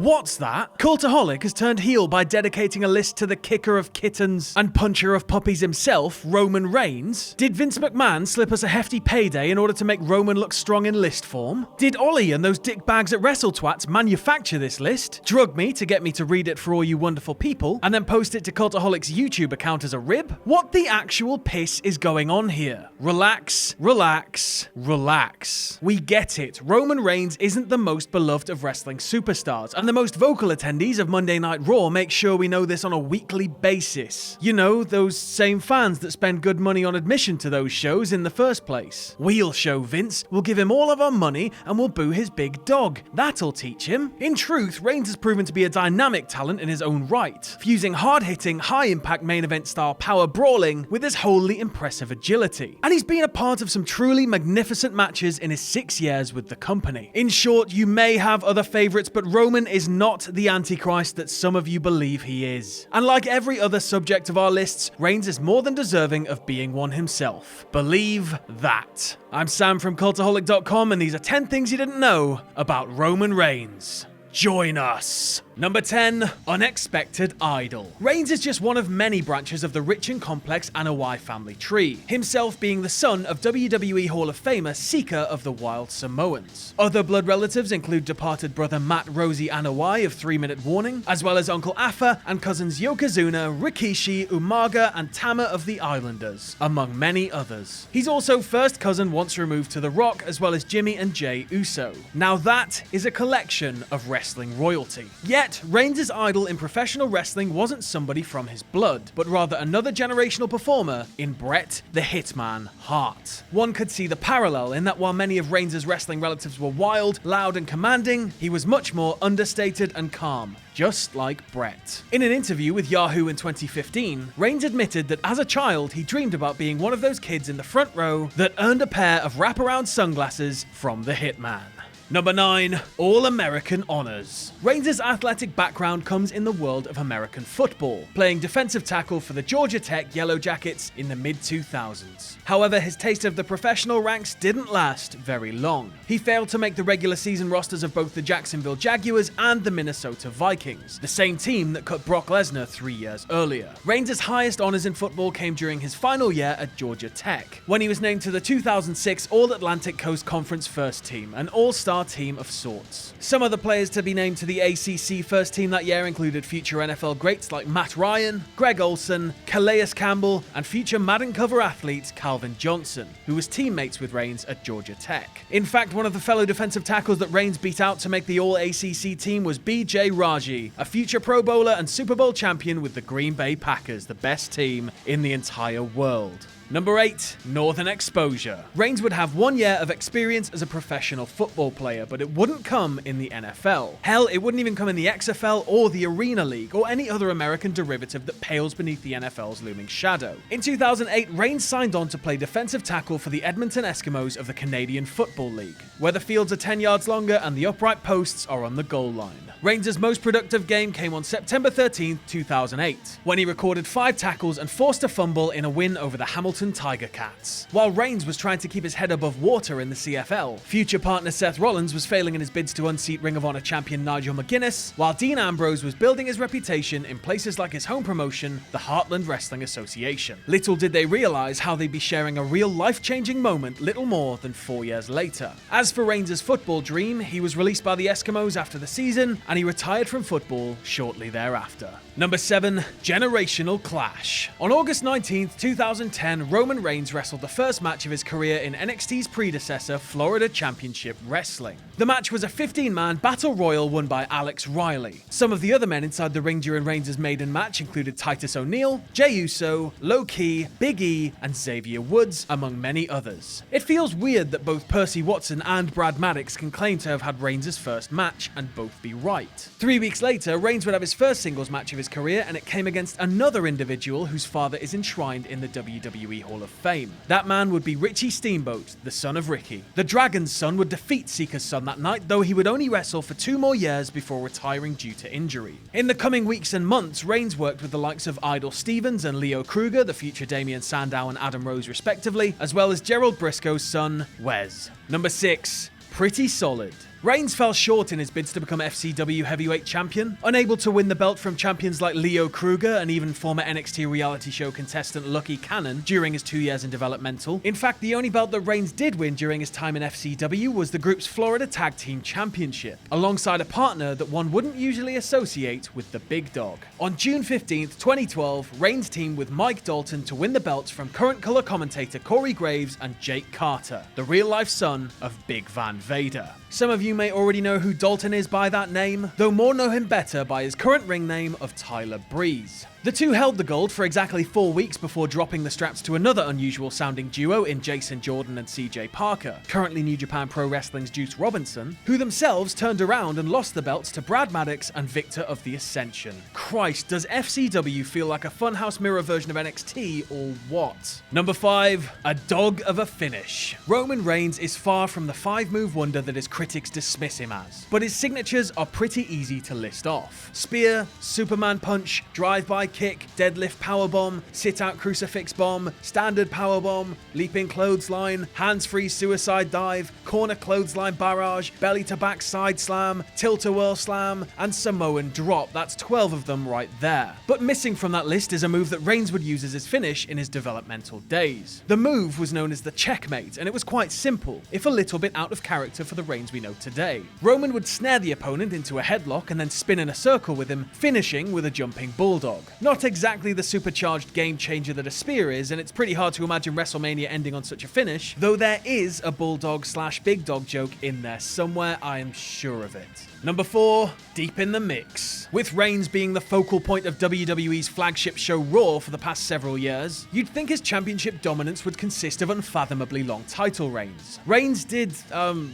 What's that? Cultaholic has turned heel by dedicating a list to the kicker of kittens and puncher of puppies himself, Roman Reigns? Did Vince McMahon slip us a hefty payday in order to make Roman look strong in list form? Did Ollie and those dickbags at WrestleTwats manufacture this list, drug me to get me to read it for all you wonderful people, and then post it to Cultaholic's YouTube account as a rib? What the actual piss is going on here? Relax, relax, relax. We get it. Roman Reigns isn't the most beloved of wrestling superstars, and the most vocal attendees of Monday Night Raw make sure we know this on a weekly basis. You know, those same fans that spend good money on admission to those shows in the first place. We'll show Vince, we'll give him all of our money, and we'll boo his big dog. That'll teach him. In truth, Reigns has proven to be a dynamic talent in his own right, fusing hard-hitting, high-impact main event-style power brawling with his wholly impressive agility. And he's been a part of some truly magnificent matches in his 6 years with the company. In short, you may have other favorites, but Roman is not the Antichrist that some of you believe he is. And like every other subject of our lists, Reigns is more than deserving of being one himself. Believe that. I'm Sam from Cultaholic.com, and these are 10 things you didn't know about Roman Reigns. Join us. Number 10. Unexpected Idol. Reigns is just one of many branches of the rich and complex Anoa'i family tree, himself being the son of WWE Hall of Famer Seeker of the Wild Samoans. Other blood relatives include departed brother Matt Rosie Anoa'i of 3 Minute Warning, as well as Uncle Afa and cousins Yokozuna, Rikishi, Umaga, and Tama of the Islanders, among many others. He's also first cousin once removed to The Rock, as well as Jimmy and Jey Uso. Now that is a collection of wrestling royalty. Yet, Reigns' idol in professional wrestling wasn't somebody from his blood, but rather another generational performer in Bret the Hitman Hart. One could see the parallel in that while many of Reigns' wrestling relatives were wild, loud, and commanding, he was much more understated and calm, just like Bret. In an interview with Yahoo in 2015, Reigns admitted that as a child he dreamed about being one of those kids in the front row that earned a pair of wraparound sunglasses from the Hitman. Number 9. All-American Honors. Reigns' athletic background comes in the world of American football, playing defensive tackle for the Georgia Tech Yellow Jackets in the mid-2000s. However, his taste of the professional ranks didn't last very long. He failed to make the regular season rosters of both the Jacksonville Jaguars and the Minnesota Vikings, the same team that cut Brock Lesnar 3 years earlier. Reigns' highest honors in football came during his final year at Georgia Tech, when he was named to the 2006 All-Atlantic Coast Conference First Team, an all-star team of sorts. Some other players to be named to the ACC First Team that year included future NFL greats like Matt Ryan, Greg Olsen, Calais Campbell, and future Madden cover athlete Calvin Johnson, who was teammates with Reigns at Georgia Tech. In fact, one of the fellow defensive tackles that Reigns beat out to make the All-ACC team was B.J. Raji, a future Pro Bowler and Super Bowl champion with the Green Bay Packers, the best team in the entire world. Number 8. Northern Exposure. Reigns would have 1 year of experience as a professional football player, but it wouldn't come in the NFL. Hell, it wouldn't even come in the XFL or the Arena League, or any other American derivative that pales beneath the NFL's looming shadow. In 2008, Reigns signed on to play defensive tackle for the Edmonton Eskimos of the Canadian Football League, where the fields are 10 yards longer and the upright posts are on the goal line. Reigns' most productive game came on September 13, 2008, when he recorded 5 tackles and forced a fumble in a win over the Hamilton Tiger Cats. While Reigns was trying to keep his head above water in the CFL, future partner Seth Rollins was failing in his bids to unseat Ring of Honor champion Nigel McGuinness, while Dean Ambrose was building his reputation in places like his home promotion, the Heartland Wrestling Association. Little did they realize how they'd be sharing a real life-changing moment little more than 4 years later. As for Reigns' football dream, he was released by the Eskimos after the season, and he retired from football shortly thereafter. Number 7. Generational Clash. On August 19, 2010, Roman Reigns wrestled the first match of his career in NXT's predecessor, Florida Championship Wrestling. The match was a 15-man battle royal won by Alex Riley. Some of the other men inside the ring during Reigns' maiden match included Titus O'Neil, Jey Uso, Low Ki, Big E, and Xavier Woods, among many others. It feels weird that both Percy Watson and Brad Maddox can claim to have had Reigns' first match and both be right. 3 weeks later, Reigns would have his first singles match of his career, and it came against another individual whose father is enshrined in the WWE Hall of Fame. That man would be Richie Steamboat, the son of Ricky. The Dragon's son would defeat Seeker's son that night, though he would only wrestle for 2 more years before retiring due to injury. In the coming weeks and months, Reigns worked with the likes of Idol Stevens and Leo Kruger, the future Damian Sandow and Adam Rose respectively, as well as Gerald Briscoe's son, Wes. Number 6. Pretty Solid. Reigns fell short in his bids to become FCW Heavyweight Champion, unable to win the belt from champions like Leo Kruger and even former NXT reality show contestant Lucky Cannon during his 2 years in developmental. In fact, the only belt that Reigns did win during his time in FCW was the group's Florida Tag Team Championship, alongside a partner that one wouldn't usually associate with the Big Dog. On June 15th, 2012, Reigns teamed with Mike Dalton to win the belts from current color commentator Corey Graves and Jake Carter, the real-life son of Big Van Vader. Some of you may already know who Dalton is by that name, though more know him better by his current ring name of Tyler Breeze. The two held the gold for exactly 4 weeks before dropping the straps to another unusual sounding duo in Jason Jordan and CJ Parker, currently New Japan Pro Wrestling's Juice Robinson, who themselves turned around and lost the belts to Brad Maddox and Victor of the Ascension. Christ, does FCW feel like a funhouse mirror version of NXT or what? Number 5, a dog of a finish. Roman Reigns is far from the 5-move wonder that his critics dismiss him as, but his signatures are pretty easy to list off. Spear, Superman Punch, Drive-By Kick, Deadlift Powerbomb, Sit-Out Crucifix Bomb, Standard Powerbomb, Leaping Clothesline, Hands-Free Suicide Dive, Corner Clothesline Barrage, Belly to Back Side Slam, Tilt-A-Whirl Slam, and Samoan Drop. That's 12 of them right there. But missing from that list is a move that Reigns would use as his finish in his developmental days. The move was known as the Checkmate, and it was quite simple, if a little bit out of character for the Reigns we know today. Roman would snare the opponent into a headlock and then spin in a circle with him, finishing with a jumping bulldog. Not exactly the supercharged game changer that a spear is, and it's pretty hard to imagine WrestleMania ending on such a finish, though there is a bulldog/big dog joke in there somewhere, I am sure of it. Number 4, deep in the mix. With Reigns being the focal point of WWE's flagship show Raw for the past several years, you'd think his championship dominance would consist of unfathomably long title reigns. Reigns did,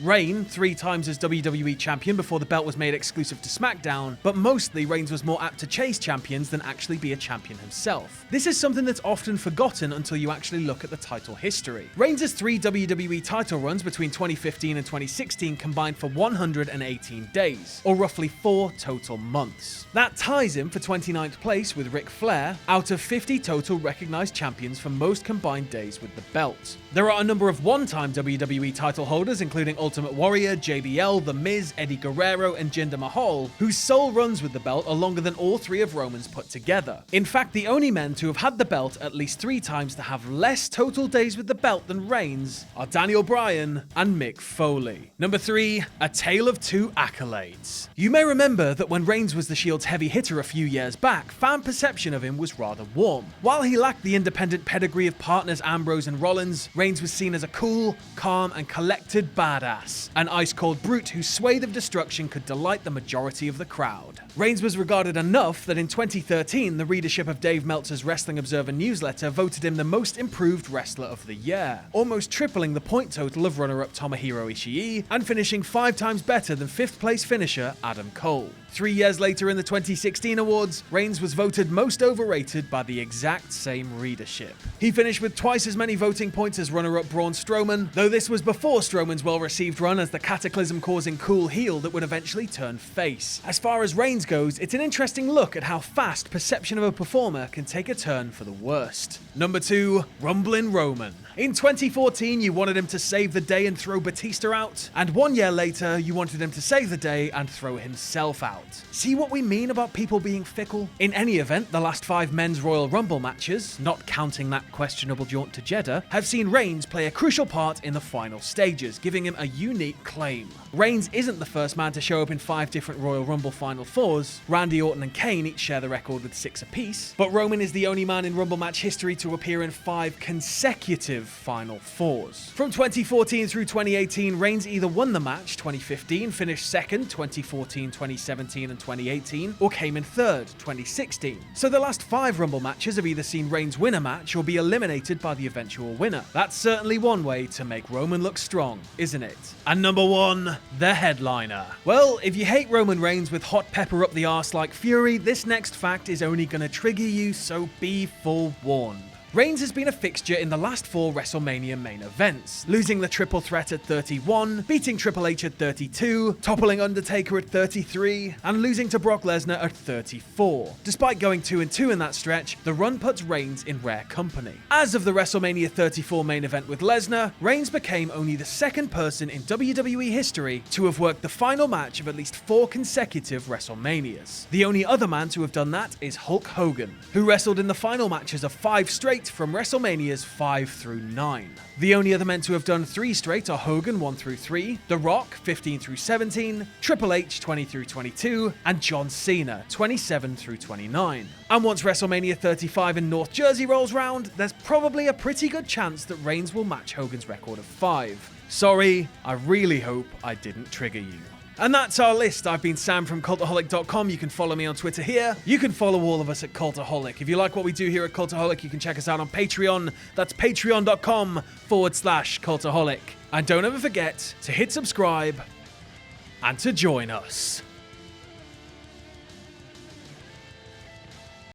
reign 3 times as WWE Champion before the belt was made exclusive to SmackDown, but mostly Reigns was more apt to chase champions than actually be a champion himself. This is something that's often forgotten until you actually look at the title history. Reigns' 3 WWE title runs between 2015 and 2016 combined for 118 days. Or roughly 4 total months. That ties him for 29th place with Ric Flair out of 50 total recognized champions for most combined days with the belt. There are a number of one-time WWE title holders, including Ultimate Warrior, JBL, The Miz, Eddie Guerrero, and Jinder Mahal, whose sole runs with the belt are longer than all 3 of Roman's put together. In fact, the only men to have had the belt at least 3 times to have less total days with the belt than Reigns are Daniel Bryan and Mick Foley. Number 3, a tale of 2 accolades. You may remember that when Reigns was the Shield's heavy hitter a few years back, fan perception of him was rather warm. While he lacked the independent pedigree of partners Ambrose and Rollins, Reigns was seen as a cool, calm, and collected badass, an ice-cold brute whose swathe of destruction could delight the majority of the crowd. Reigns was regarded enough that in 2013, the readership of Dave Meltzer's Wrestling Observer newsletter voted him the most improved wrestler of the year, almost tripling the point total of runner-up Tomohiro Ishii, and finishing 5 times better than 5th place finisher Adam Cole. 3 years later in the 2016 awards, Reigns was voted most overrated by the exact same readership. He finished with twice as many voting points as runner-up Braun Strowman, though this was before Strowman's well-received run as the cataclysm-causing cool heel that would eventually turn face. As far as Reigns goes, it's an interesting look at how fast perception of a performer can take a turn for the worst. Number 2, Rumblin Roman. In 2014, you wanted him to save the day and throw Batista out, and 1 year later, you wanted him to save the day and throw himself out. See what we mean about people being fickle? In any event, the last 5 men's Royal Rumble matches, not counting that questionable jaunt to Jeddah, have seen Reigns play a crucial part in the final stages, giving him a unique claim. Reigns isn't the first man to show up in 5 different Royal Rumble Final Fours. Randy Orton and Kane each share the record with 6 apiece, but Roman is the only man in Rumble match history to appear in 5 consecutive Final Fours. From 2014 through 2018, Reigns either won the match, 2015, finished 2nd, 2014, 2017, and 2018, or came in 3rd, 2016. So the last 5 Rumble matches have either seen Reigns win a match or be eliminated by the eventual winner. That's certainly one way to make Roman look strong, isn't it? And number 1, the headliner. Well, if you hate Roman Reigns with hot pepper up the arse like Fury, this next fact is only gonna trigger you, so be forewarned. Reigns has been a fixture in the last 4 WrestleMania main events, losing the triple threat at 31, beating Triple H at 32, toppling Undertaker at 33, and losing to Brock Lesnar at 34. Despite going 2-2 in that stretch, the run puts Reigns in rare company. As of the WrestleMania 34 main event with Lesnar, Reigns became only the second person in WWE history to have worked the final match of at least 4 consecutive WrestleManias. The only other man to have done that is Hulk Hogan, who wrestled in the final matches of 5 straight from WrestleManias 5 through 9. The only other men to have done 3 straight are Hogan 1 through 3, The Rock 15 through 17, Triple H 20 through 22, and John Cena 27 through 29. And once WrestleMania 35 in North Jersey rolls round, there's probably a pretty good chance that Reigns will match Hogan's record of 5. Sorry, I really hope I didn't trigger you. And that's our list. I've been Sam from Cultaholic.com. You can follow me on Twitter here. You can follow all of us at Cultaholic. If you like what we do here at Cultaholic, you can check us out on Patreon. That's patreon.com/Cultaholic. And don't ever forget to hit subscribe and to join us.